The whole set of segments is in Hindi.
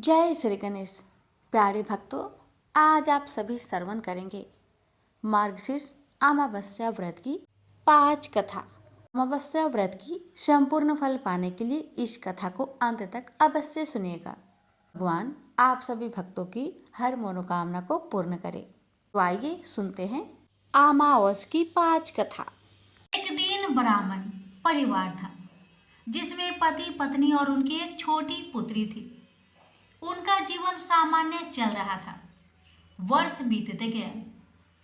जय श्री गणेश। प्यारे भक्तों, आज आप सभी श्रवण करेंगे मार्गशीर्ष अमावस्या व्रत की 5 कथा। अमावस्या व्रत की संपूर्ण फल पाने के लिए इस कथा को अंत तक अवश्य सुनिएगा। भगवान आप सभी भक्तों की हर मनोकामना को पूर्ण करे। तो आइए सुनते हैं अमावस की 5 कथा। एक दिन ब्राह्मण परिवार था जिसमें पति पत्नी और उनकी एक छोटी पुत्री थी। उनका जीवन सामान्य चल रहा था। वर्ष बीतते गए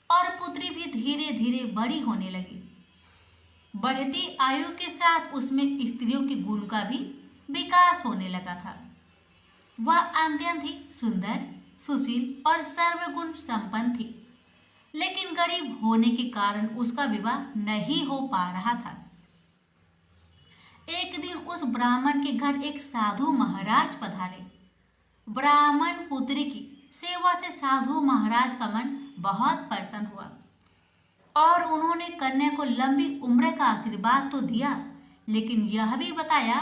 और पुत्री भी धीरे धीरे बड़ी होने लगी। बढ़ती आयु के साथ उसमें स्त्रियों के गुण का भी विकास होने लगा था। वह अत्यंत ही सुंदर, सुशील और सर्वगुण संपन्न थी, लेकिन गरीब होने के कारण उसका विवाह नहीं हो पा रहा था। एक दिन उस ब्राह्मण के घर एक साधु महाराज पधारे। ब्राह्मण पुत्री की सेवा से साधु महाराज का मन बहुत प्रसन्न हुआ और उन्होंने कन्या को लंबी उम्र का आशीर्वाद तो दिया, लेकिन यह भी बताया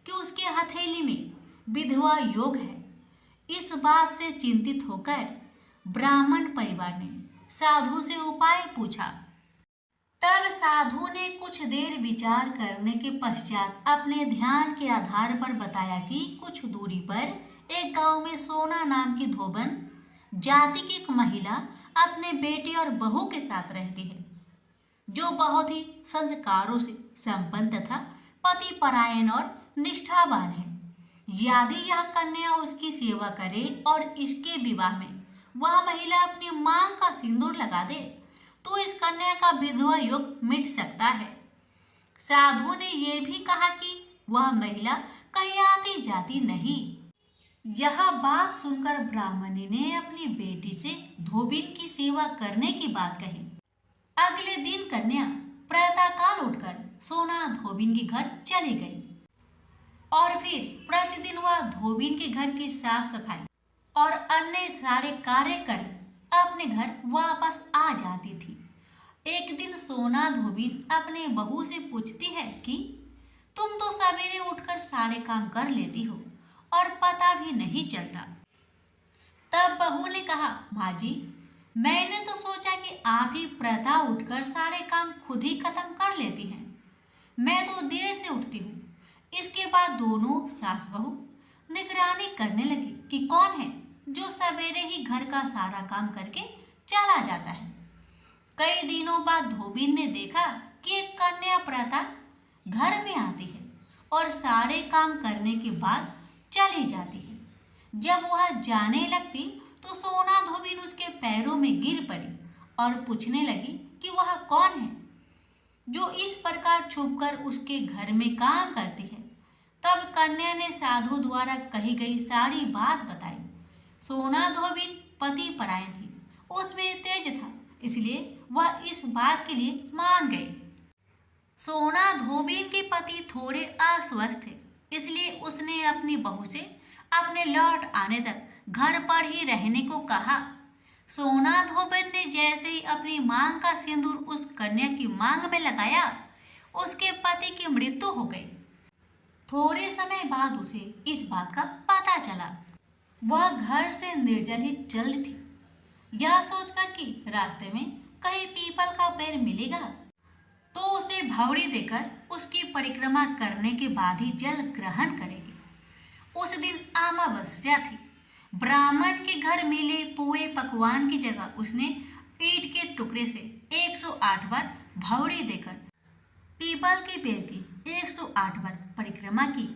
कि उसके हथेली में विधवा योग है। इस बात से चिंतित होकर ब्राह्मण परिवार ने साधु से उपाय पूछा। तब साधु ने कुछ देर विचार करने के पश्चात अपने ध्यान के आधार पर बताया कि कुछ दूरी पर एक गांव में सोना नाम की धोबन जाति की एक महिला अपने बेटे और बहू के साथ रहती है, जो बहुत ही संस्कारों से संपन्न तथा पति परायण और निष्ठावान है। यदि यह कन्या उसकी सेवा करे और इसके विवाह में वह महिला अपनी मांग का सिंदूर लगा दे तो इस कन्या का विधवा योग मिट सकता है। साधु ने यह भी कहा कि वह महिला कहीं आती जाती नहीं। यह बात सुनकर ब्राह्मणी ने अपनी बेटी से धोबिन की सेवा करने की बात कही। अगले दिन कन्या प्रातःकाल उठकर सोना धोबिन के घर चली गई और फिर प्रतिदिन वह धोबिन के घर की साफ सफाई और अन्य सारे कार्य कर अपने घर वापस आ जाती थी। एक दिन सोना धोबिन अपने बहू से पूछती है कि तुम तो सवेरे उठकर सारे काम कर लेती हो और पता भी नहीं चलता। तब बहू ने कहा, माँ जी, मैंने तो सोचा कि आप ही प्रातः उठकर सारे काम खुद ही खत्म कर लेती हैं। मैं तो देर से उठती हूँ। इसके बाद दोनों सास बहू निगरानी करने लगी कि कौन है जो सवेरे ही घर का सारा काम करके चला जाता है। कई दिनों बाद धोबिन ने देखा कि एक कन्या प्रातः घर में आती है और सारे काम करने के बाद चली जाती है। जब वह जाने लगती तो सोना धोबिन उसके पैरों में गिर पड़ी और पूछने लगी कि वह कौन है जो इस प्रकार छुपकर उसके घर में काम करती है। तब कन्या ने साधु द्वारा कही गई सारी बात बताई। सोना धोबिन पति परायण थी, उसमें तेज था, इसलिए वह इस बात के लिए मान गई। सोना धोबिन के पति थोड़े अस्वस्थ थे, इसलिए उसने अपनी बहू से अपने लौट आने तक घर पर ही रहने को कहा। सोना धोबिन ने जैसे ही अपनी मांग का सिंदूर उस कन्या की मांग में लगाया, उसके पति की मृत्यु हो गई। थोड़े समय बाद उसे इस बात का पता चला। वह घर से निर्जल ही चल थी। यह सोचकर कि रास्ते में कहीं पीपल का पेड़ मिलेगा तो उसे भावड़ी देकर उसकी परिक्रमा करने के बाद ही जल ग्रहण करेगी। उस दिन अमावस्या थी। ब्राह्मण के घर मिले पुए पकवान की जगह उसने ईंट के टुकड़े से 108 बार भावड़ी देकर पीपल के पेड़ की 108 बार परिक्रमा की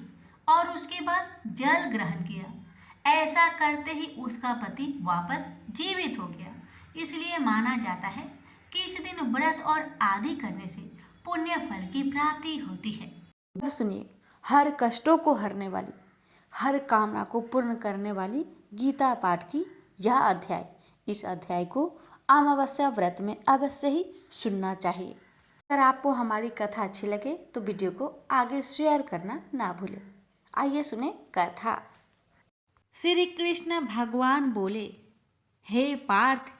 और उसके बाद जल ग्रहण किया। ऐसा करते ही उसका पति वापस जीवित हो गया। इसलिए माना जाता है कि इस दिन व्रत और आदि करने से पुण्य फल की प्राप्ति होती है। अब सुनिए हर कष्टों को हरने वाली, हर कामना को पूर्ण करने वाली गीता पाठ की यह अध्याय। इस अध्याय को अमावस्या व्रत में अवश्य ही सुनना चाहिए। अगर आपको हमारी कथा अच्छी लगे तो वीडियो को आगे शेयर करना ना भूलें। आइए सुने कथा। श्री कृष्ण भगवान बोले, हे पार्थ,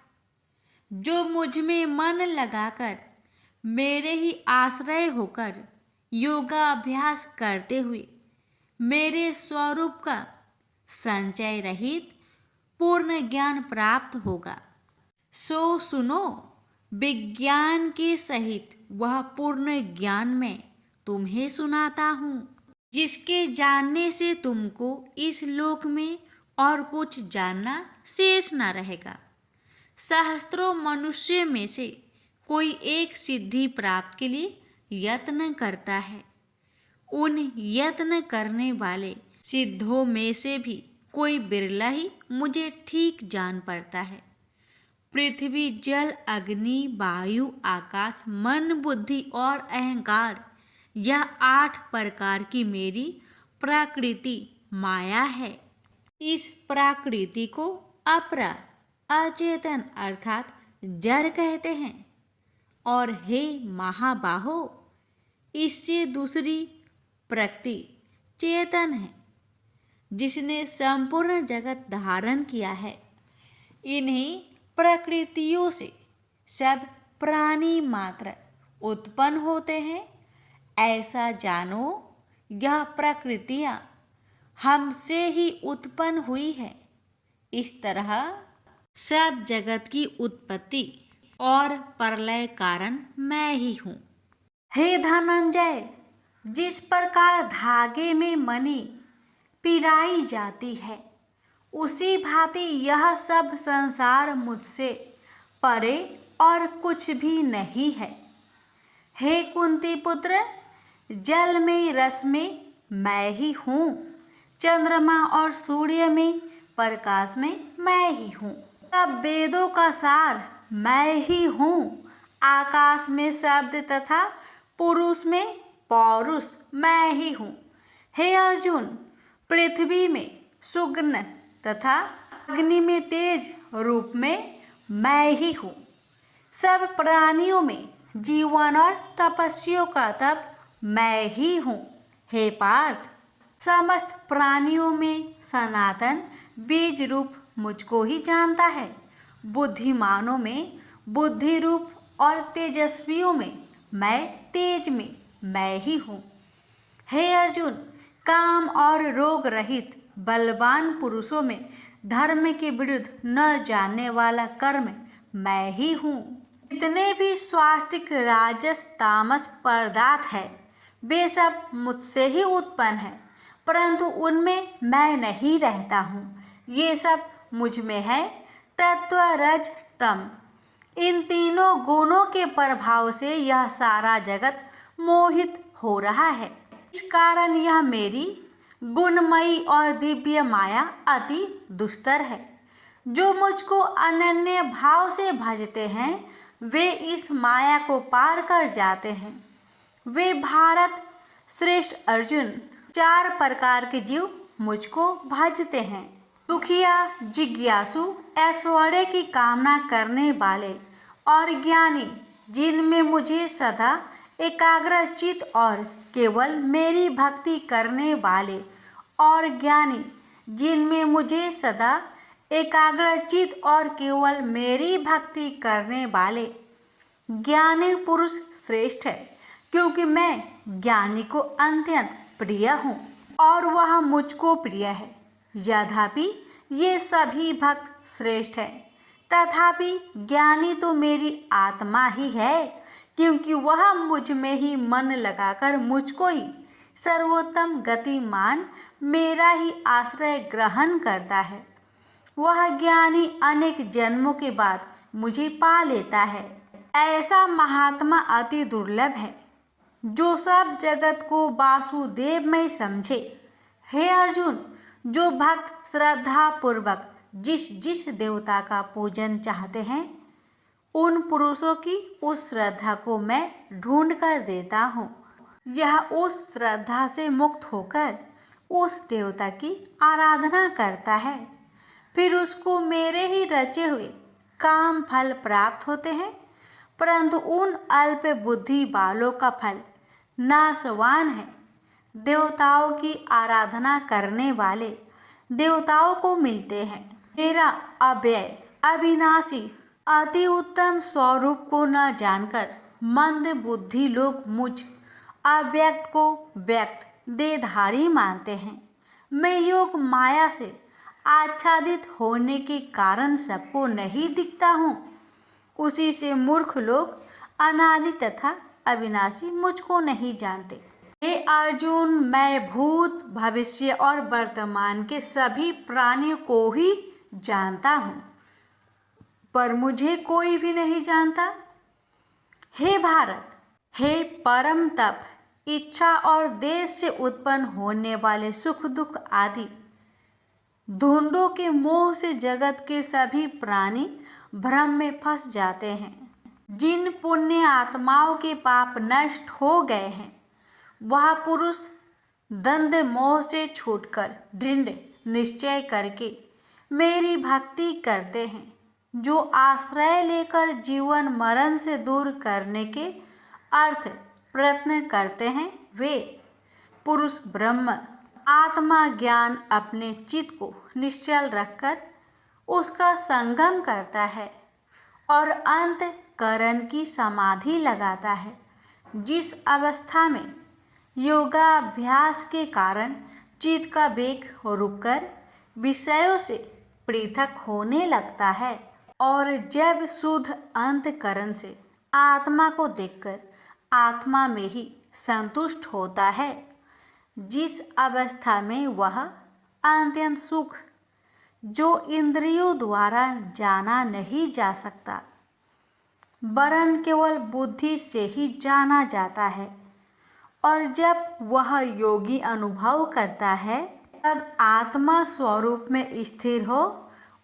जो मुझ में मन लगाकर मेरे ही आश्रय होकर योगाभ्यास करते हुए मेरे स्वरूप का संचय रहित पूर्ण ज्ञान प्राप्त होगा। सो सुनो, विज्ञान के सहित वह पूर्ण ज्ञान मैं तुम्हें सुनाता हूँ, जिसके जानने से तुमको इस लोक में और कुछ जानना शेष न रहेगा। सहस्त्रों मनुष्य में से कोई एक सिद्धि प्राप्त के लिए यत्न करता है। उन यत्न करने वाले सिद्धों में से भी कोई बिरला ही मुझे ठीक जान पड़ता है। पृथ्वी, जल, अग्नि, वायु, आकाश, मन, बुद्धि और अहंकार, यह 8 प्रकार की मेरी प्रकृति माया है। इस प्रकृति को अपरा, अचेतन अर्थात जड़ कहते हैं। और हे महाबाहो, इससे दूसरी प्रकृति चेतन है, जिसने संपूर्ण जगत धारण किया है। इन्हीं प्रकृतियों से सब प्राणी मात्र उत्पन्न होते हैं। ऐसा जानो, यह प्रकृतियाँ हमसे ही उत्पन्न हुई है। इस तरह सब जगत की उत्पत्ति और प्रलय कारण मैं ही हूँ। हे धनंजय, जिस प्रकार धागे में मणि पिराई जाती है, उसी भांति यह सब संसार मुझसे परे और कुछ भी नहीं है। हे कुंती पुत्र, जल में, रस में मैं ही हूँ। चंद्रमा और सूर्य में, प्रकाश में मैं ही हूँ। सब वेदों का सार मैं ही हूँ। आकाश में शब्द तथा पुरुष में पौरुष मैं ही हूँ। हे अर्जुन, पृथ्वी में सुगन तथा अग्नि में तेज रूप में मैं ही हूँ। सब प्राणियों में जीवन और तपस्वियों का तप मैं ही हूँ। हे पार्थ, समस्त प्राणियों में सनातन बीज रूप मुझको ही जानता है। बुद्धिमानों में बुद्धि रूप और तेजस्वियों में मैं तेज में मैं ही हूँ। हे अर्जुन, काम और रोग रहित बलवान पुरुषों में धर्म के विरुद्ध न जानने वाला कर्म मैं ही हूँ। जितने भी स्वास्तिक, राजस, तामस पदार्थ है, वे सब मुझसे ही उत्पन्न है, परंतु उनमें मैं नहीं रहता हूँ। ये सब मुझ में है। तत्व, रज, तम, इन तीनों गुणों के प्रभाव से यह सारा जगत मोहित हो रहा है। इस कारण यह मेरी गुणमयी और दिव्य माया अति दुस्तर है। जो मुझको अनन्य भाव से भजते हैं, वे इस माया को पार कर जाते हैं। वे भारत श्रेष्ठ अर्जुन, 4 प्रकार के जीव मुझको भजते हैं। दुखिया, जिज्ञासु, ऐश्वर्य की कामना करने वाले और ज्ञानी, जिनमें मुझे सदा एकाग्रचित और केवल मेरी भक्ति करने वाले, और ज्ञानी, जिनमें मुझे सदा एकाग्रचित और केवल मेरी भक्ति करने वाले। ज्ञानी पुरुष श्रेष्ठ है, क्योंकि मैं ज्ञानी को अत्यंत प्रिय हूँ और वह मुझको प्रिय है। यद्यपि ये सभी भक्त श्रेष्ठ है, तथापि ज्ञानी तो मेरी आत्मा ही है, क्योंकि वह मुझ में ही मन लगाकर मुझको ही सर्वोत्तम गति मान मेरा ही आश्रय ग्रहण करता है। वह ज्ञानी अनेक जन्मों के बाद मुझे पा लेता है। ऐसा महात्मा अति दुर्लभ है, जो सब जगत को वासुदेव में समझे। हे अर्जुन, जो भक्त श्रद्धा पूर्वक जिस जिस देवता का पूजन चाहते हैं, उन पुरुषों की उस श्रद्धा को मैं ढूंढ कर देता हूँ। यह उस श्रद्धा से मुक्त होकर उस देवता की आराधना करता है, फिर उसको मेरे ही रचे हुए काम फल प्राप्त होते हैं। परंतु उन अल्प बुद्धि वालों का फल नाशवान है। देवताओं की आराधना करने वाले देवताओं को मिलते हैं। मेरा अव्यय, अविनाशी, अति उत्तम स्वरूप को न जानकर मंद बुद्धि लोग मुझ अव्यक्त को व्यक्त देधारी मानते हैं। मैं योग माया से आच्छादित होने के कारण सबको नहीं दिखता हूँ, उसी से मूर्ख लोग अनादि तथा अविनाशी मुझको नहीं जानते। हे अर्जुन, मैं भूत, भविष्य और वर्तमान के सभी प्राणियों को ही जानता हूँ, पर मुझे कोई भी नहीं जानता। हे भारत, हे परम तप, इच्छा और देश से उत्पन्न होने वाले सुख दुख आदि धुंडों के मोह से जगत के सभी प्राणी भ्रम में फंस जाते हैं। जिन पुण्य आत्माओं के पाप नष्ट हो गए हैं, वह पुरुष द्वंद मोह से छूटकर दृढ़ निश्चय करके मेरी भक्ति करते हैं। जो आश्रय लेकर जीवन मरण से दूर करने के अर्थ प्रयत्न करते हैं, वे पुरुष ब्रह्म आत्मा ज्ञान अपने चित्त को निश्चल रखकर उसका संगम करता है और अंतःकरण की समाधि लगाता है। जिस अवस्था में योगाभ्यास के कारण चित्त का वेग रुककर विषयों से पृथक होने लगता है और जब शुद्ध अंतःकरण से आत्मा को देखकर आत्मा में ही संतुष्ट होता है, जिस अवस्था में वह अत्यंत सुख जो इंद्रियों द्वारा जाना नहीं जा सकता वरन केवल बुद्धि से ही जाना जाता है, और जब वह योगी अनुभव करता है तब आत्मा स्वरूप में स्थिर हो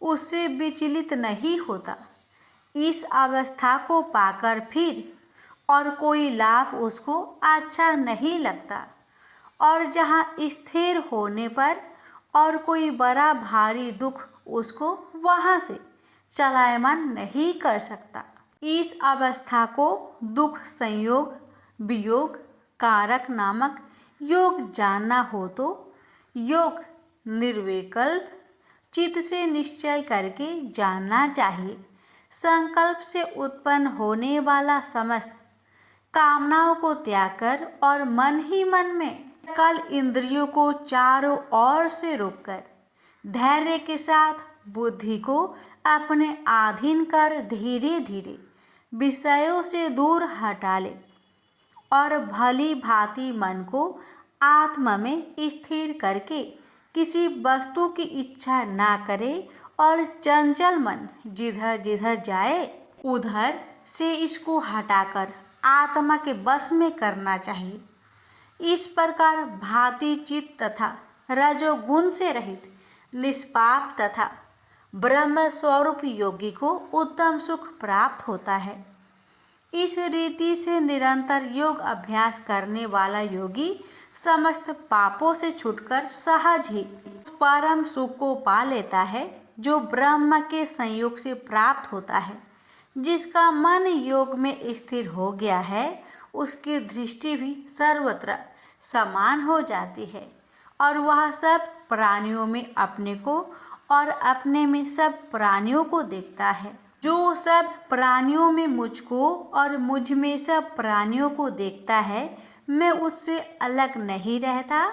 उससे विचलित नहीं होता। इस अवस्था को पाकर फिर और कोई लाभ उसको अच्छा नहीं लगता, और जहाँ स्थिर होने पर और कोई बड़ा भारी दुख उसको वहाँ से चलायमान नहीं कर सकता। इस अवस्था को दुख संयोग वियोग कारक नामक योग जानना हो तो योग निर्विकल्प चित्त से निश्चय करके जानना चाहिए। संकल्प से उत्पन्न होने वाला समस्त कामनाओं को त्याग कर और मन ही मन में कल इंद्रियों को चारों ओर से रोककर धैर्य के साथ बुद्धि को अपने अधीन कर धीरे धीरे विषयों से दूर हटा ले और भली भांति मन को आत्मा में स्थिर करके किसी वस्तु की इच्छा ना करे और चंचल मन जिधर जिधर जाए उधर से इसको हटाकर आत्मा के बस में करना चाहिए। इस प्रकार भांति चित्त तथा रजोगुण से रहित निष्पाप तथा ब्रह्म स्वरूप योगी को उत्तम सुख प्राप्त होता है। इस रीति से निरंतर योग अभ्यास करने वाला योगी समस्त पापों से छूटकर सहज ही परम सुख को पा लेता है, जो ब्रह्म के संयोग से प्राप्त होता है। जिसका मन योग में स्थिर हो गया है उसकी दृष्टि भी सर्वत्र समान हो जाती है और वह सब प्राणियों में अपने को और अपने में सब प्राणियों को देखता है। जो सब प्राणियों में मुझको और मुझ में सब प्राणियों को देखता है, मैं उससे अलग नहीं रहता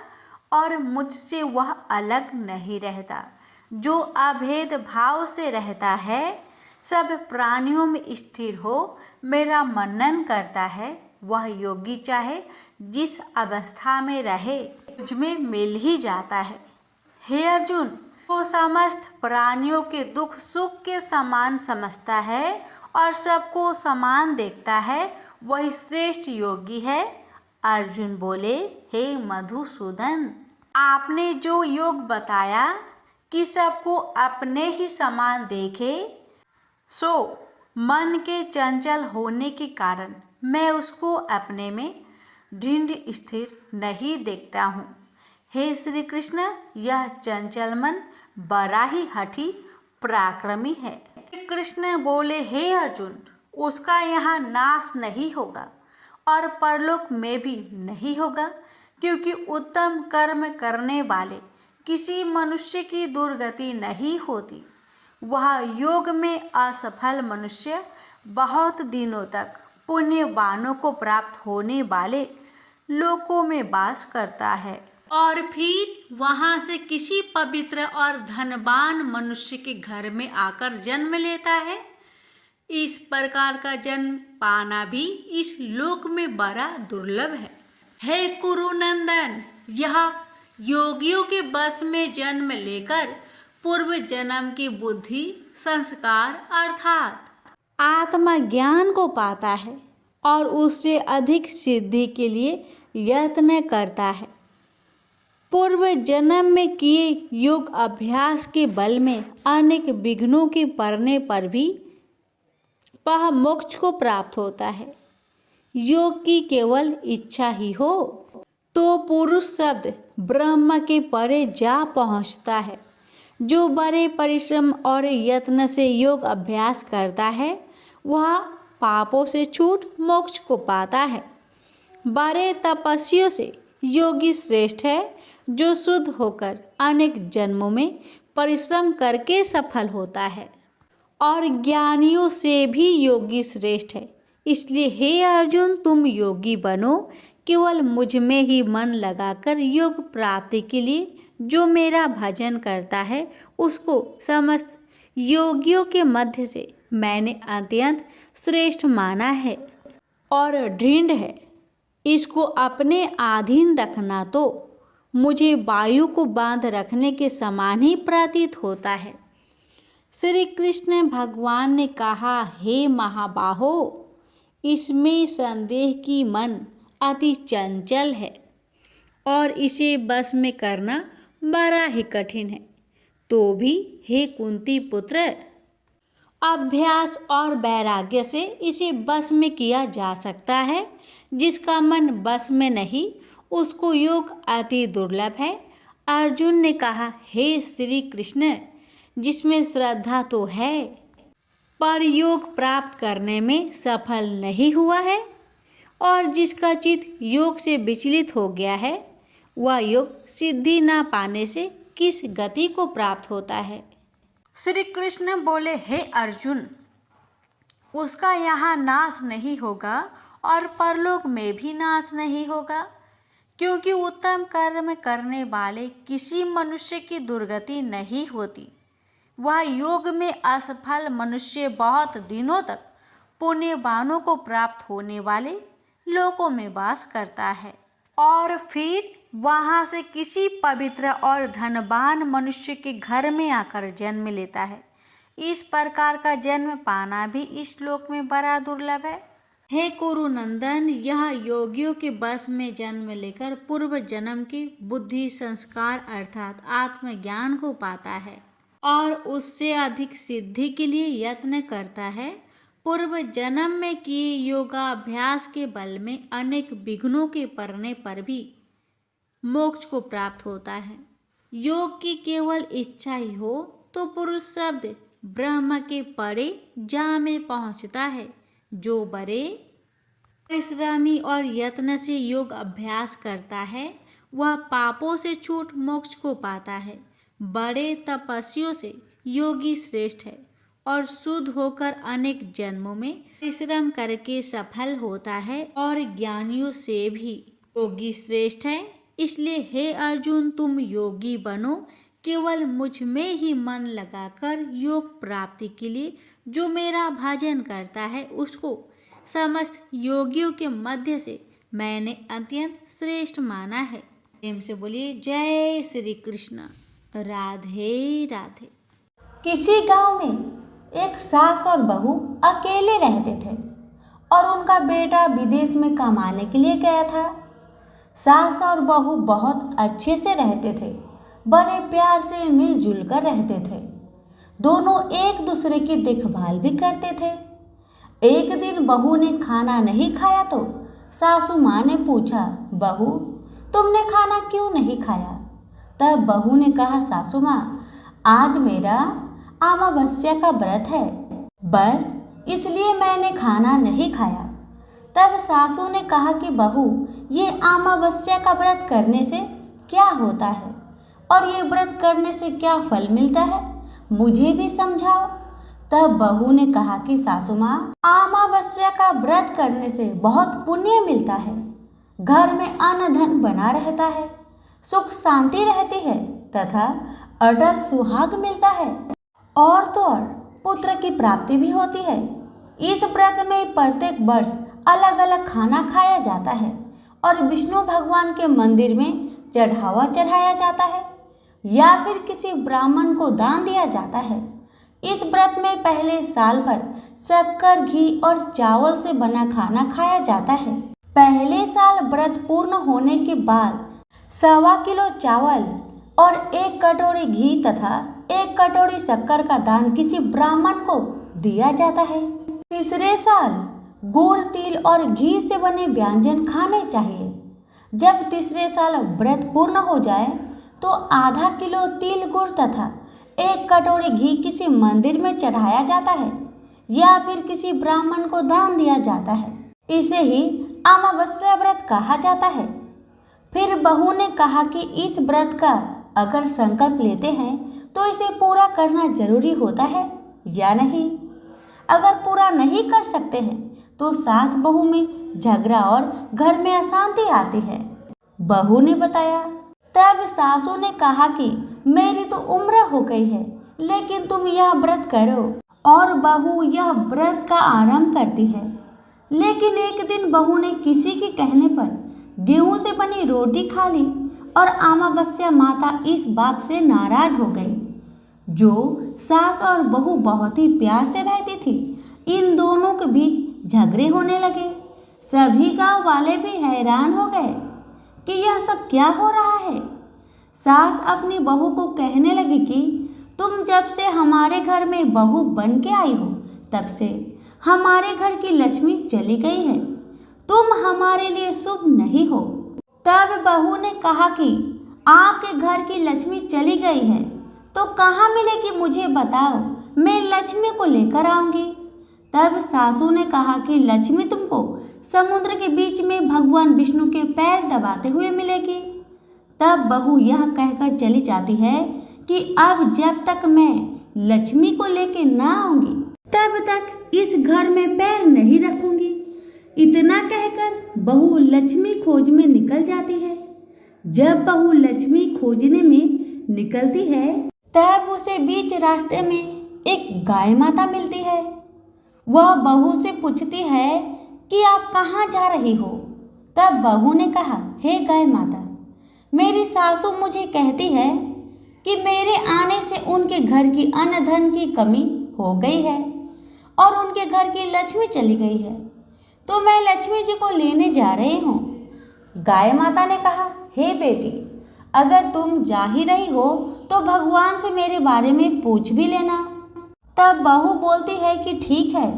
और मुझसे वह अलग नहीं रहता। जो अभेद भाव से रहता है, सब प्राणियों में स्थिर हो मेरा मनन करता है, वह योगी चाहे जिस अवस्था में रहे मुझ में मिल ही जाता है। हे अर्जुन, वो समस्त प्राणियों के दुख सुख के समान समझता है और सबको समान देखता है, वही श्रेष्ठ योगी है। अर्जुन बोले, हे मधुसूदन, आपने जो योग बताया कि सबको अपने ही समान देखे, सो मन के चंचल होने के कारण मैं उसको अपने में दृढ़ स्थिर नहीं देखता हूँ। हे श्री कृष्ण, यह चंचल मन बड़ा ही हठी पराक्रमी है। कृष्ण बोले, हे अर्जुन, उसका यहाँ नाश नहीं होगा और परलोक में भी नहीं होगा, क्योंकि उत्तम कर्म करने वाले किसी मनुष्य की दुर्गति नहीं होती। वह योग में असफल मनुष्य बहुत दिनों तक पुण्यवानों को प्राप्त होने वाले लोकों में वास करता है और फिर वहां से किसी पवित्र और धनवान मनुष्य के घर में आकर जन्म लेता है। इस प्रकार का जन्म पाना भी इस लोक में बड़ा दुर्लभ है। हे कुरुनंदन, यह योगियों के बस में जन्म लेकर पूर्व जन्म की बुद्धि, संस्कार अर्थात आत्मा ज्ञान को पाता है और उससे अधिक सिद्धि के लिए यत्न करता है। पूर्व जन्म में किए योग अभ्यास के बल में अनेक विघ्नों के पड़ने पर भी वह मोक्ष को प्राप्त होता है। योग की केवल इच्छा ही हो तो पुरुष शब्द ब्रह्म के परे जा पहुंचता है। जो बड़े परिश्रम और यत्न से योग अभ्यास करता है वह पापों से छूट मोक्ष को पाता है। बड़े तपस्वियों से योगी श्रेष्ठ है जो शुद्ध होकर अनेक जन्मों में परिश्रम करके सफल होता है, और ज्ञानियों से भी योगी श्रेष्ठ है। इसलिए हे अर्जुन, तुम योगी बनो। केवल मुझ में ही मन लगाकर योग प्राप्ति के लिए जो मेरा भजन करता है उसको समस्त योगियों के मध्य से मैंने अत्यंत श्रेष्ठ माना है और दृढ़ है। इसको अपने अधीन रखना तो मुझे वायु को बांध रखने के समान ही प्रतीत होता है। श्री कृष्ण भगवान ने कहा, हे महाबाहो, इसमें संदेह की मन अति चंचल है और इसे बस में करना बड़ा ही कठिन है। तो भी हे कुंती पुत्र, अभ्यास और वैराग्य से इसे बस में किया जा सकता है। जिसका मन बस में नहीं उसको योग अति दुर्लभ है। अर्जुन ने कहा, हे श्री कृष्ण, जिसमें श्रद्धा तो है पर योग प्राप्त करने में सफल नहीं हुआ है और जिसका चित्त योग से विचलित हो गया है वह योग सिद्धि ना पाने से किस गति को प्राप्त होता है। श्री कृष्ण बोले, हे अर्जुन, उसका यहाँ नाश नहीं होगा और परलोक में भी नाश नहीं होगा, क्योंकि उत्तम कर्म करने वाले किसी मनुष्य की दुर्गति नहीं होती। वह योग में असफल मनुष्य बहुत दिनों तक पुण्यवानों को प्राप्त होने वाले लोकों में वास करता है और फिर वहाँ से किसी पवित्र और धनवान मनुष्य के घर में आकर जन्म लेता है। इस प्रकार का जन्म पाना भी इस श्लोक में बड़ा दुर्लभ है। हे कुरुनंदन, यह योगियों के बस में जन्म लेकर पूर्व जन्म की बुद्धि, संस्कार अर्थात आत्मज्ञान को पाता है और उससे अधिक सिद्धि के लिए यत्न करता है। पूर्व जन्म में किए योगाभ्यास के बल में अनेक विघ्नों के पड़ने पर भी मोक्ष को प्राप्त होता है। योग की केवल इच्छा ही हो तो पुरुष शब्द ब्रह्म के परे जा में पहुंचता है। जो बड़े परिश्रमी और यत्न से योग अभ्यास करता है वह पापों से छूट मोक्ष को पाता है। बड़े तपस्वियों से योगी श्रेष्ठ है और शुद्ध होकर अनेक जन्मों में परिश्रम करके सफल होता है और ज्ञानियों से भी योगी श्रेष्ठ है। इसलिए हे अर्जुन, तुम योगी बनो। केवल मुझ में ही मन लगाकर योग प्राप्ति के लिए जो मेरा भजन करता है उसको समस्त योगियों के मध्य से मैंने अत्यंत श्रेष्ठ माना है। प्रेम से बोलिए जय श्री कृष्ण। राधे राधे। किसी गांव में एक सास और बहू अकेले रहते थे और उनका बेटा विदेश में कमाने के लिए गया था। सास और बहू बहुत अच्छे से रहते थे, बड़े प्यार से मिलजुल कर रहते थे। दोनों एक दूसरे की देखभाल भी करते थे। एक दिन बहू ने खाना नहीं खाया तो सासू माँ ने पूछा, बहू तुमने खाना क्यों नहीं खाया? तब बहू ने कहा, सासू माँ आज मेरा अमावस्या का व्रत है, बस इसलिए मैंने खाना नहीं खाया। तब सासू ने कहा कि बहू ये अमावस्या का व्रत करने से क्या होता है और ये व्रत करने से क्या फल मिलता है, मुझे भी समझाओ। तब बहू ने कहा कि सासू माँ अमावस्या का व्रत करने से बहुत पुण्य मिलता है, घर में अन्न धन बना रहता है, सुख शांति रहती है तथा अटल सुहाग मिलता है और तो और पुत्र की प्राप्ति भी होती है। इस व्रत में प्रत्येक वर्ष अलग अलग खाना खाया जाता है और विष्णु भगवान के मंदिर में चढ़ावा चढ़ाया जाता है या फिर किसी ब्राह्मण को दान दिया जाता है। इस व्रत में पहले साल भर शक्कर, घी और चावल से बना खाना खाया जाता है। पहले साल व्रत पूर्ण होने के बाद 1.25 किलो चावल और 1 कटोरी घी तथा 1 कटोरी शक्कर का दान किसी ब्राह्मण को दिया जाता है। तीसरे साल गुड़, तिल और घी से बने व्यंजन खाने चाहिए। जब तीसरे साल व्रत पूर्ण हो जाए तो आधा किलो तिल, गुड़ तथा 1 कटोरी घी किसी मंदिर में चढ़ाया जाता है या फिर किसी ब्राह्मण को दान दिया जाता है। इसे ही अमावस्या व्रत कहा जाता है। फिर बहू ने कहा कि इस व्रत का अगर संकल्प लेते हैं तो इसे पूरा करना जरूरी होता है या नहीं। अगर पूरा नहीं कर सकते हैं तो सास बहू में झगड़ा और घर में अशांति आती है। बहू ने बताया। तब सासू ने कहा कि मेरी तो उम्र हो गई है लेकिन तुम यह व्रत करो। और बहू यह व्रत का आरंभ करती है। लेकिन एक दिन बहू ने किसी के कहने पर गेहूं से बनी रोटी खा ली और अमावस्या माता इस बात से नाराज हो गई। जो सास और बहू बहुत ही प्यार से रहती थी, इन दोनों के बीच झगड़े होने लगे। सभी गांव वाले भी हैरान हो गए कि यह सब क्या हो रहा है। सास अपनी बहू को कहने लगी कि तुम जब से हमारे घर में बहू बन के आई हो तब से हमारे घर की लक्ष्मी चली गई है। तुम हमारे लिए शुभ नहीं हो। तब बहू ने कहा कि आपके घर की लक्ष्मी चली गई है तो कहाँ मिलेगी, मुझे बताओ, मैं लक्ष्मी को लेकर आऊंगी। तब सासू ने कहा कि लक्ष्मी तुमको समुद्र के बीच में भगवान विष्णु के पैर दबाते हुए मिलेगी। तब बहू यह कहकर चली जाती है कि अब जब तक मैं लक्ष्मी को लेके ना आऊंगी तब तक इस घर में पैर नहीं रखूंगी। इतना कहकर बहू लक्ष्मी खोज में निकल जाती है। जब बहू लक्ष्मी खोजने में निकलती है तब उसे बीच रास्ते में एक गाय माता मिलती है। वह बहू से पूछती है कि आप कहाँ जा रही हो। तब बहू ने कहा, हे गाय माता, मेरी सासू मुझे कहती है कि मेरे आने से उनके घर की अन्न धन की कमी हो गई है और उनके घर की लक्ष्मी चली गई है, तो मैं लक्ष्मी जी को लेने जा रही हूँ। गाय माता ने कहा, हे बेटी, अगर तुम जा ही रही हो तो भगवान से मेरे बारे में पूछ भी लेना। तब बहू बोलती है कि ठीक है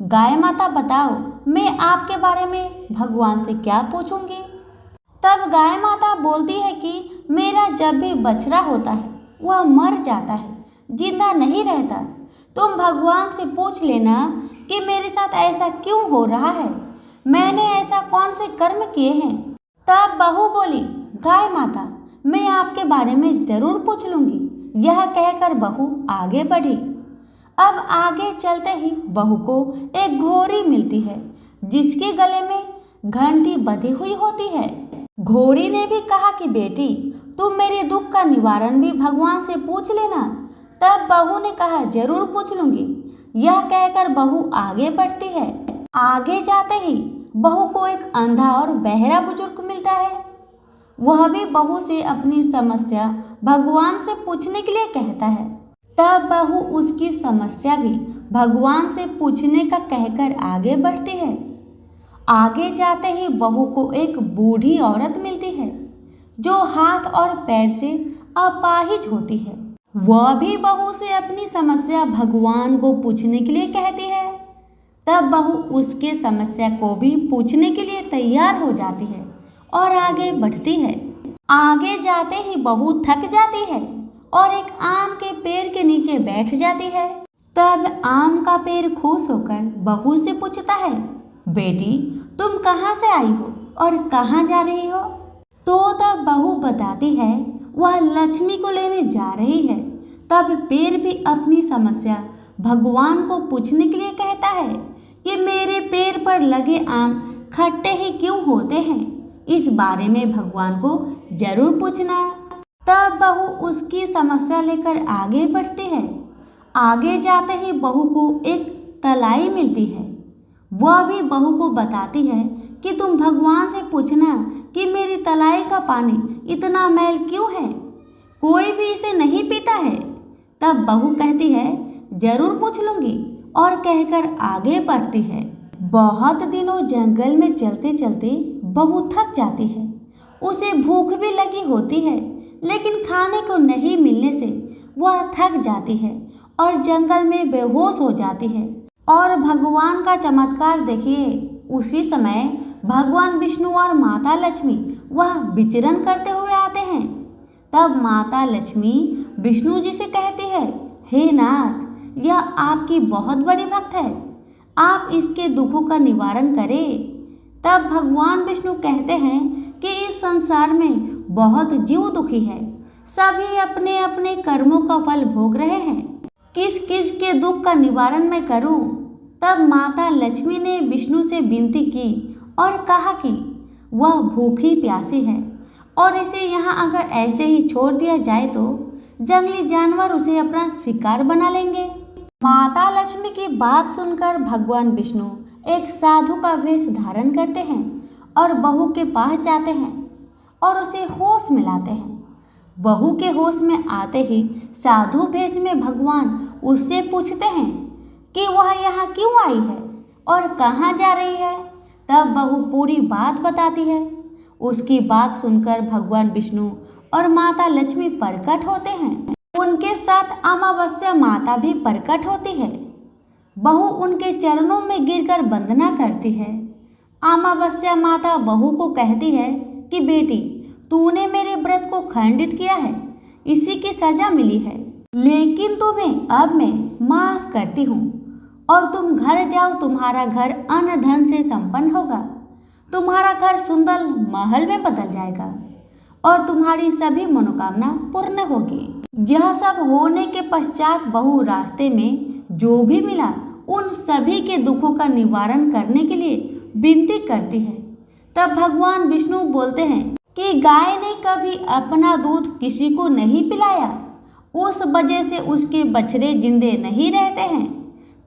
गाय माता, बताओ मैं आपके बारे में भगवान से क्या पूछूंगी। तब गाय माता बोलती है कि मेरा जब भी बछड़ा होता है वह मर जाता है, जिंदा नहीं रहता। तुम भगवान से पूछ लेना कि मेरे साथ ऐसा क्यों हो रहा है, मैंने ऐसा कौन से कर्म किए हैं। तब बहू बोली, गाय माता, मैं आपके बारे में जरूर पूछ लूंगी। यह कहकर बहू आगे बढ़ी। अब आगे चलते ही बहू को एक घोड़ी मिलती है जिसके गले में घंटी बंधी हुई होती है। घोड़ी ने भी कहा कि बेटी, तुम मेरे दुख का निवारण भी भगवान से पूछ लेना। तब बहू ने कहा, जरूर पूछ लूंगी। यह कहकर बहू आगे बढ़ती है। आगे जाते ही बहू को एक अंधा और बहरा बुजुर्ग मिलता है। वह भी बहू से अपनी समस्या भगवान से पूछने के लिए कहता है। तब बहू उसकी समस्या भी भगवान से पूछने का कहकर आगे बढ़ती है। आगे जाते ही बहू को एक बूढ़ी औरत मिलती है जो हाथ और पैर से अपाहिज होती है। वह भी बहू से अपनी समस्या भगवान को पूछने के लिए कहती है। तब बहू उसके समस्या को भी पूछने के लिए तैयार हो जाती है और आगे बढ़ती है। आगे जाते ही बहू थक जाती है और एक आम के पेड़ के नीचे बैठ जाती है। तब आम का पेड़ खुश होकर बहू से पूछता है, बेटी, तुम कहाँ से आई हो और कहाँ जा रही हो। तो तब बहू बताती है वह लक्ष्मी को लेने जा रही है। तब पेड़ भी अपनी समस्या भगवान को पूछने के लिए कहता है कि मेरे पेड़ पर लगे आम खट्टे ही क्यों होते हैं, इस बारे में भगवान को जरूर पूछना। तब बहू उसकी समस्या लेकर आगे बढ़ती है। आगे जाते ही बहू को एक तलाई मिलती है। वह भी बहू को बताती है कि तुम भगवान से पूछना कि मेरी तलाई का पानी इतना मैल क्यों है, कोई भी इसे नहीं पीता है। तब बहू कहती है जरूर पूछ लूंगी और कहकर आगे बढ़ती है। बहुत दिनों जंगल में चलते चलते बहू थक जाती है। उसे भूख भी लगी होती है, लेकिन खाने को नहीं मिलने से वह थक जाती है और जंगल में बेहोश हो जाती है। और भगवान का चमत्कार देखिए, उसी समय भगवान विष्णु और माता लक्ष्मी वह विचरण करते हुए आते हैं। तब माता लक्ष्मी विष्णु जी से कहती है, हे नाथ, यह आपकी बहुत बड़ी भक्त है, आप इसके दुखों का निवारण करें। तब भगवान विष्णु कहते हैं कि इस संसार में बहुत जीव दुखी है, सभी अपने अपने कर्मों का फल भोग रहे हैं, किस किस के दुख का निवारण मैं करूं। तब माता लक्ष्मी ने विष्णु से विनती की और कहा कि वह भूखी प्यासी है और इसे यहाँ अगर ऐसे ही छोड़ दिया जाए तो जंगली जानवर उसे अपना शिकार बना लेंगे। माता लक्ष्मी की बात सुनकर भगवान विष्णु एक साधु का वेश धारण करते हैं और बहू के पास जाते हैं और उसे होश में लाते हैं। बहू के होश में आते ही साधु भेष में भगवान उससे पूछते हैं कि वह यहाँ क्यों आई है और कहाँ जा रही है। तब बहू पूरी बात बताती है। उसकी बात सुनकर भगवान विष्णु और माता लक्ष्मी प्रकट होते हैं। उनके साथ अमावस्या माता भी प्रकट होती है। बहू उनके चरणों में गिरकर वंदना करती है। अमावस्या माता बहू को कहती है कि बेटी, तूने मेरे व्रत को खंडित किया है, इसी की सजा मिली है, लेकिन तुम्हें अब मैं माफ करती हूँ और तुम घर जाओ। तुम्हारा घर अन्न धन से संपन्न होगा, तुम्हारा घर सुंदर महल में बदल जाएगा और तुम्हारी सभी मनोकामना पूर्ण होगी। यह सब होने के पश्चात बहू रास्ते में जो भी मिला उन सभी के दुखों का निवारण करने के लिए विनती करती है। तब भगवान विष्णु बोलते हैं कि गाय ने कभी अपना दूध किसी को नहीं पिलाया, उस वजह से उसके बछड़े जिंदे नहीं रहते हैं।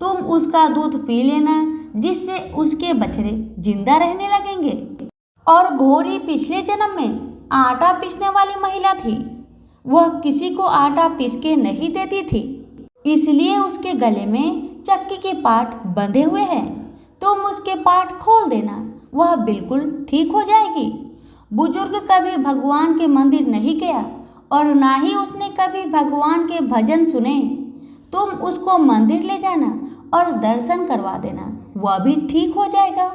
तुम उसका दूध पी लेना, जिससे उसके बछड़े जिंदा रहने लगेंगे। और घोड़ी पिछले जन्म में आटा पीसने वाली महिला थी। वह किसी को आटा पीस के नहीं देती थी, इसलिए उसके गले में चक्की के पाट बंधे हुए हैं। तुम उसके पाट खोल देना, वह बिल्कुल ठीक हो जाएगी। बुजुर्ग कभी भगवान के मंदिर नहीं गया और ना ही उसने कभी भगवान के भजन सुने। तुम उसको मंदिर ले जाना और दर्शन करवा देना, वह भी ठीक हो जाएगा।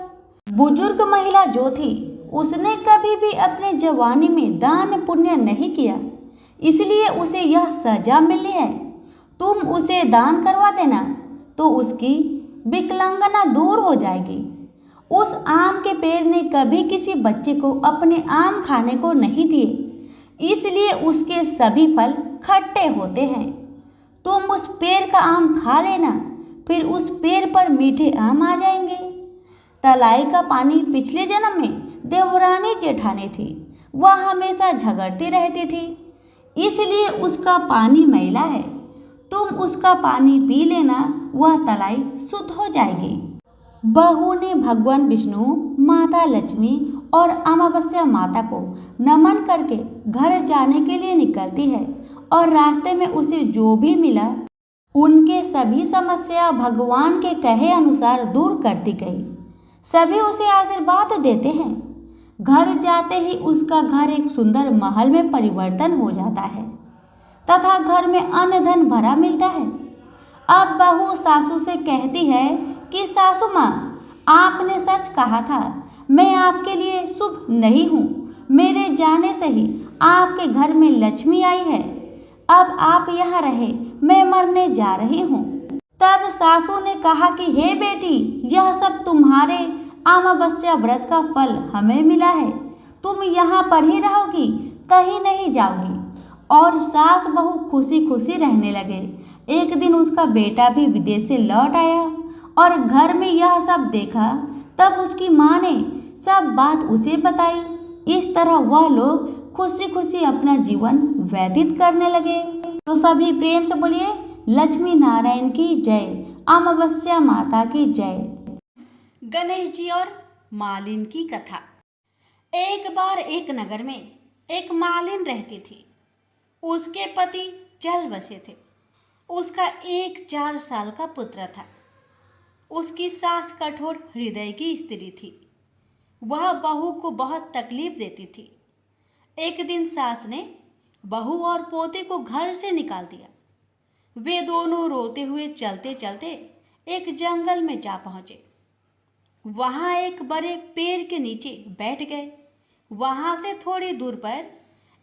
बुजुर्ग महिला जो थी उसने कभी भी अपने जवानी में दान पुण्य नहीं किया, इसलिए उसे यह सजा मिली है। तुम उसे दान करवा देना तो उसकी विकलांगना दूर हो जाएगी। उस आम के पेड़ ने कभी किसी बच्चे को अपने आम खाने को नहीं दिए, इसलिए उसके सभी फल खट्टे होते हैं। तुम उस पेड़ का आम खा लेना, फिर उस पेड़ पर मीठे आम आ जाएंगे। तलाई का पानी पिछले जन्म में देवरानी जेठानी थी, वह हमेशा झगड़ती रहती थी, इसलिए उसका पानी मैला है। तुम उसका पानी पी लेना, वह तलाई शुद्ध हो जाएगी। बहू ने भगवान विष्णु, माता लक्ष्मी और अमावस्या माता को नमन करके घर जाने के लिए निकलती है और रास्ते में उसे जो भी मिला उनके सभी समस्या भगवान के कहे अनुसार दूर करती गई। सभी उसे आशीर्वाद देते हैं। घर जाते ही उसका घर एक सुंदर महल में परिवर्तन हो जाता है तथा घर में अन्न धन भरा मिलता है। अब बहू सासू से कहती है कि सासू माँ, आपने सच कहा था, मैं आपके लिए शुभ नहीं हूँ। मेरे जाने से ही आपके घर में लक्ष्मी आई है। अब आप यहाँ रहे, मैं मरने जा रही हूँ। तब सासू ने कहा कि हे बेटी, यह सब तुम्हारे अमावस्या व्रत का फल हमें मिला है। तुम यहाँ पर ही रहोगी, कहीं नहीं जाओगी। और सास बहू खुशी खुशी रहने लगे। एक दिन उसका बेटा भी विदेश से लौट आया और घर में यह सब देखा। तब उसकी माँ ने सब बात उसे बताई। इस तरह वह लोग खुशी खुशी अपना जीवन व्यतीत करने लगे। तो सभी प्रेम से बोलिए लक्ष्मी नारायण की जय, अमावस्या माता की जय। गणेश जी और मालिन की कथा। एक बार एक नगर में एक मालिन रहती थी। उसके पति चल बसे थे। उसका एक 4 साल का पुत्र था। उसकी सास कठोर हृदय की स्त्री थी। वह बहू को बहुत तकलीफ देती थी। एक दिन सास ने बहू और पोते को घर से निकाल दिया। वे दोनों रोते हुए चलते चलते एक जंगल में जा पहुंचे। वहां एक बड़े पेड़ के नीचे बैठ गए। वहां से थोड़ी दूर पर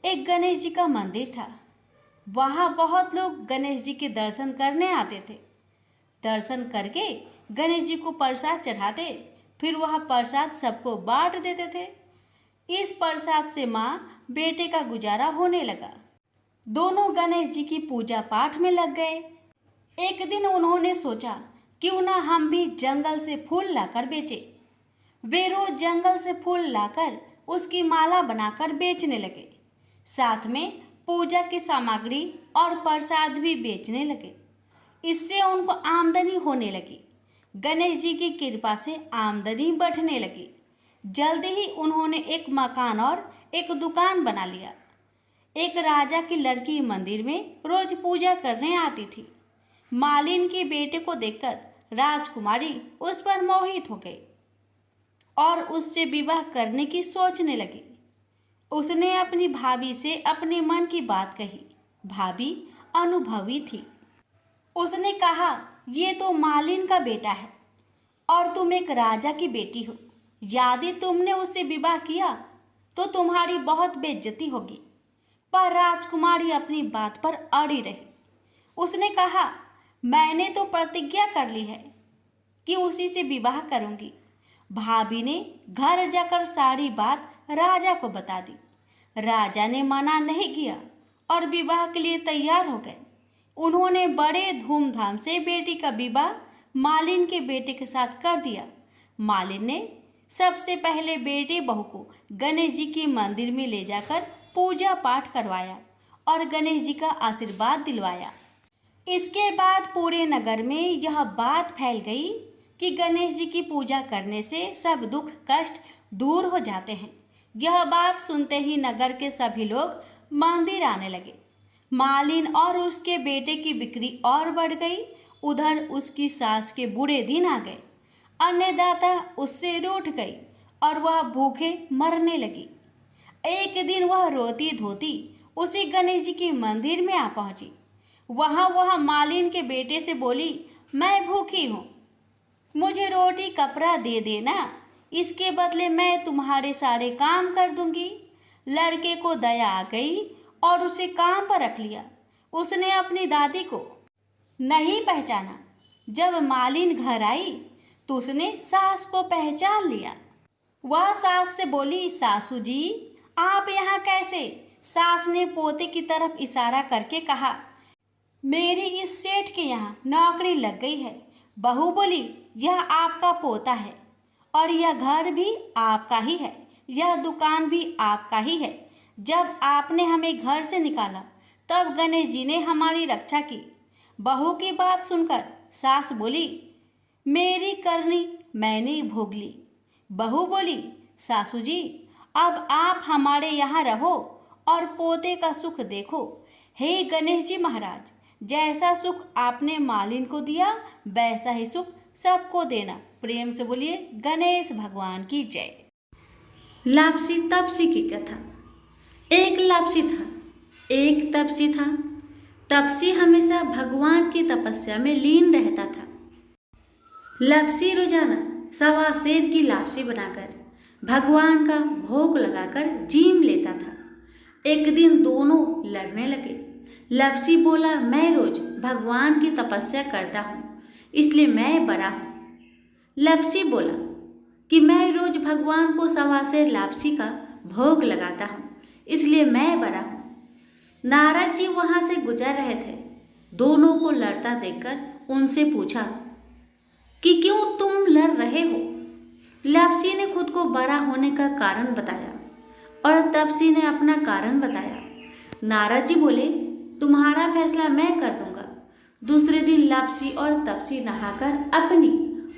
एक गणेश जी का मंदिर था। वहां बहुत लोग गणेश जी के दर्शन करने आते थे। दर्शन करके गणेश जी को प्रसाद चढ़ाते, फिर वह प्रसाद सबको बांट देते थे। इस प्रसाद से माँ बेटे का गुजारा होने लगा। दोनों गणेश जी की पूजा पाठ में लग गए। एक दिन उन्होंने सोचा क्यों ना हम भी जंगल से फूल लाकर बेचें। वे रोज जंगल से फूल लाकर उसकी माला बनाकर बेचने लगे। साथ में पूजा की सामग्री और प्रसाद भी बेचने लगे। इससे उनको आमदनी होने लगी। गणेश जी की कृपा से आमदनी बढ़ने लगी। जल्दी ही उन्होंने एक मकान और एक दुकान बना लिया। एक राजा की लड़की मंदिर में रोज पूजा करने आती थी। मालिन के बेटे को देखकर राजकुमारी उस पर मोहित हो गई और उससे विवाह करने की सोचने लगी। उसने अपनी भाभी से अपने मन की बात कही। भाभी अनुभवी थी। उसने कहा, ये तो मालिन का बेटा है और तुम एक राजा की बेटी हो। यदि तुमने उससे विवाह किया तो तुम्हारी बहुत बेइज्जती होगी। पर राजकुमारी अपनी बात पर अड़ी रही। उसने कहा, मैंने तो प्रतिज्ञा कर ली है कि उसी से विवाह करूंगी। भाभी ने घर जाकर सारी बात राजा को बता दी। राजा ने मना नहीं किया और विवाह के लिए तैयार हो गए। उन्होंने बड़े धूमधाम से बेटी का विवाह मालिन के बेटे के साथ कर दिया। मालिन ने सबसे पहले बेटे बहू को गणेश जी की मंदिर में ले जाकर पूजा पाठ करवाया और गणेश जी का आशीर्वाद दिलवाया। इसके बाद पूरे नगर में यह बात फैल गई कि गणेश जी की पूजा करने से सब दुख कष्ट दूर हो जाते हैं। यह बात सुनते ही नगर के सभी लोग मंदिर आने लगे। मालिन और उसके बेटे की बिक्री और बढ़ गई। उधर उसकी सास के बुरे दिन आ गए। अन्नदाता उससे रूठ गई और वह भूखे मरने लगी। एक दिन वह रोती धोती उसी गणेश जी के मंदिर में आ पहुंची। वह मालिन के बेटे से बोली, मैं भूखी हूँ, मुझे रोटी कपड़ा दे देना, इसके बदले मैं तुम्हारे सारे काम कर दूंगी। लड़के को दया आ गई और उसे काम पर रख लिया। उसने अपनी दादी को नहीं पहचाना। जब मालिन घर आई तो उसने सास को पहचान लिया। वह सास से बोली, सासू जी आप यहाँ कैसे? सास ने पोते की तरफ इशारा करके कहा, मेरी इस सेठ के यहाँ नौकरी लग गई है। बहू बोली, यह आपका पोता है और यह घर भी आपका ही है, यह दुकान भी आपका ही है। जब आपने हमें घर से निकाला तब गणेश जी ने हमारी रक्षा की। बहू की बात सुनकर सास बोली, मेरी करनी मैंने भोग ली। बहू बोली, सासू जी अब आप हमारे यहाँ रहो और पोते का सुख देखो। हे गणेश जी महाराज, जैसा सुख आपने मालिन को दिया वैसा ही सुख सबको देना। प्रेम से बोलिए गणेश भगवान की जय। लापसी तपसी की कथा। एक लापसी था, एक तपसी था। तपसी हमेशा भगवान की तपस्या में लीन रहता था। लापसी रोजाना 1.25 सेर की लापसी बनाकर भगवान का भोग लगाकर जीम लेता था। एक दिन दोनों लड़ने लगे। लापसी बोला, मैं रोज भगवान की तपस्या करता हूँ इसलिए मैं बड़ा हूँ। लापसी बोला कि मैं रोज भगवान को 1.25 सेर लापसी का भोग लगाता हूँ इसलिए मैं बड़ा हूँ। नारद जी वहाँ से गुजर रहे थे। दोनों को लड़ता देखकर उनसे पूछा कि क्यों तुम लड़ रहे हो? लापसी ने खुद को बड़ा होने का कारण बताया और तपसी ने अपना कारण बताया। नारद जी बोले, तुम्हारा फैसला मैं कर दूंगा। दूसरे दिन लपसी और तपसी नहाकर अपनी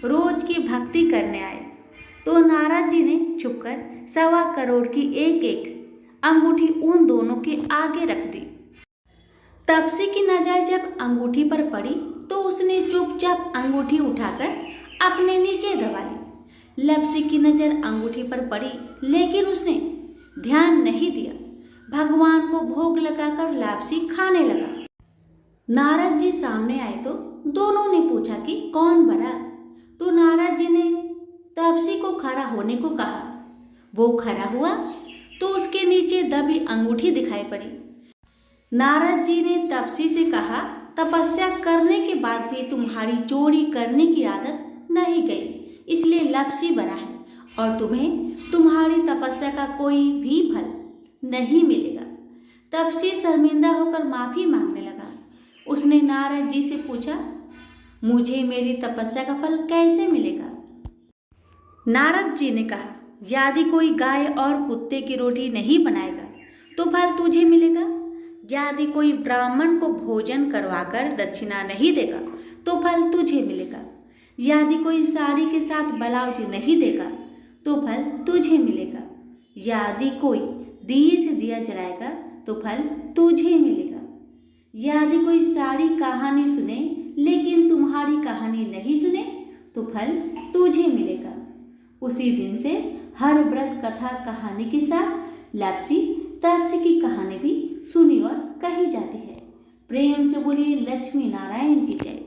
रोज की भक्ति करने आए तो नारद जी ने छुपकर 1.25 करोड़ की एक अंगूठी उन दोनों के आगे रख दी। तपसी की नजर जब अंगूठी पर पड़ी तो उसने चुपचाप अंगूठी उठाकर अपने नीचे दबा ली। लपसी की नजर अंगूठी पर पड़ी लेकिन उसने ध्यान नहीं दिया। भगवान को भोग लगाकर लपसी खाने लगा। नारद जी सामने आए तो दोनों ने पूछा कि कौन बड़ा, तो नारद जी ने तपसी को खड़ा होने को कहा। वो खड़ा हुआ तो उसके नीचे दबी अंगूठी दिखाई पड़ी। नारद जी ने तपसी से कहा, तपस्या करने के बाद भी तुम्हारी चोरी करने की आदत नहीं गई, इसलिए लपसी बड़ा है और तुम्हें तुम्हारी तपस्या का कोई भी फल नहीं मिलेगा। तपसी शर्मिंदा होकर माफी मांगने लगा। उसने नारद जी से पूछा, मुझे मेरी तपस्या का फल कैसे मिलेगा? नारद जी ने कहा, यदि कोई गाय और कुत्ते की रोटी नहीं बनाएगा तो फल तुझे मिलेगा। यदि कोई ब्राह्मण को भोजन करवाकर दक्षिणा नहीं देगा तो फल तुझे मिलेगा। यदि कोई साड़ी के साथ ब्लाउज नहीं देगा तो फल तुझे मिलेगा। यदि कोई दिए से दिया जलाएगा तो फल तुझे मिलेगा। यदि कोई सारी कहानी सुने लेकिन तुम्हारी कहानी नहीं सुने तो फल तुझे मिलेगा। उसी दिन से हर व्रत कथा कहानी के साथ लपसी तपसी की कहानी भी सुनी और कही जाती है। प्रेम से बोलिए लक्ष्मी नारायण की जय।